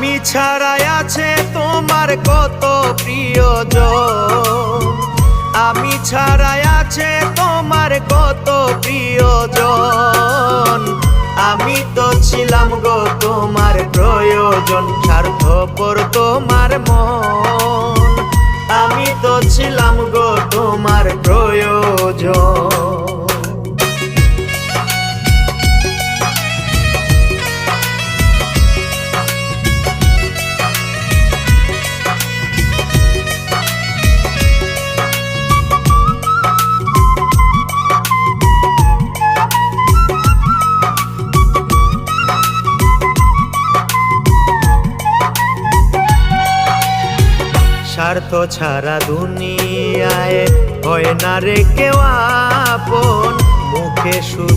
আমি ছাড়াই আছে তোমার কত প্রিয়জন, আমি ছাড়াই আছে তোমার কত প্রিয়জন। আমি তো ছিলাম গো তোমার প্রয়োজন, স্বার্থপর তোমার মন। আমি তো ছিলাম গো তোমার প্রয়োজন। স্বার্থ ছাড়া দুনিয়ায় হয় না রে কেউ আপন, মুখে শুধু